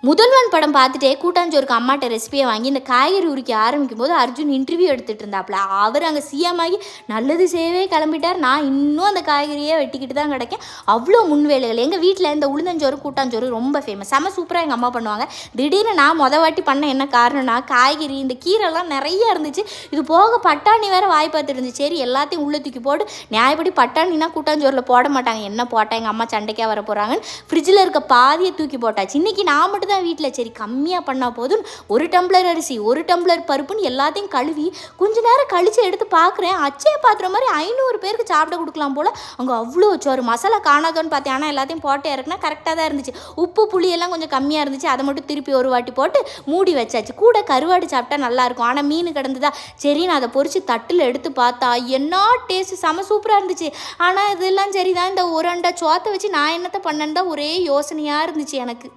முதல்வன் படம் பார்த்துட்டே கூட்டாஞ்சோருக்கு அம்மாட்ட ரெசிபியை வாங்கி இந்த காய்கறி உரிக்க ஆரம்பிக்கும் போது அர்ஜுன் இன்டர்வியூ எடுத்துகிட்டு இருந்தாப்புல. அவர் அங்கே சிஎம் ஆகி நல்லது செய்யவே கிளம்பிட்டார். நான் இன்னும் அந்த காய்கறியை வெட்டிக்கிட்டு தான் கிடைக்கேன். அவ்வளோ முன்வேலைகள். எங்கள் வீட்டில் இந்த உளுந்தஞ்சோறு கூட்டாஞ்சோறு ரொம்ப ஃபேமஸ். செம சூப்பராக எங்கள் அம்மா பண்ணுவாங்க. திடீர்னு நான் வாட்டி பண்ண என்ன காரணம்னா, காய்கறி இந்த கீரைலாம் நிறைய இருந்துச்சு. இது போக பட்டாணி வேறு வாய் பார்த்துட்டு இருந்துச்சு. சரி எல்லாத்தையும் உள்ள தூக்கி போட்டு, நியாயப்படி பட்டாணினா கூட்டாஞ்சோறில் போட மாட்டாங்க. என்ன போட்டால் எங்கள் அம்மா சண்டைக்காக வர போகிறாங்கன்னு ஃப்ரிட்ஜில் இருக்க பாதியை தூக்கி போட்டாச்சு. இன்றைக்கி நான் மட்டும் தான் வீட்டில். சரி கம்மியாக பண்ணால் போதும், 1 டம்ளர் அரிசி 1 டம்ளர் பருப்புன்னு எல்லாத்தையும் கழுவி கொஞ்ச நேரம் கழித்து எடுத்து பார்க்குறேன். அச்சய பாத்திரம் மாதிரி 500 பேருக்கு சாப்பிட கொடுக்கலாம் போல். அங்கே அவ்வளோ சோறு. மசாலா காணாதோன்னு பார்த்தேன். ஆனால் எல்லாத்தையும் போட்டு இறக்குனா கரெக்டாக தான் இருந்துச்சு. உப்பு புளியெல்லாம் கொஞ்சம் கம்மியாக இருந்துச்சு. அதை மட்டும் திருப்பி ஒரு வாட்டி போட்டு மூடி வச்சாச்சு. கூட கருவாடு சாப்பிட்டா நல்லாயிருக்கும். ஆனால் மீன் கிடந்துதா, சரி நான் அதை பொறிச்சு தட்டில் எடுத்து பார்த்தா என்ன டேஸ்ட், செம சூப்பராக இருந்துச்சு. ஆனால் இதெல்லாம் சரிதான், இந்த ஒரு அண்டா சோத்தை வச்சு நான் என்னத்தை பண்ணேன்னு தான் ஒரே யோசனையாக இருந்துச்சு எனக்கு.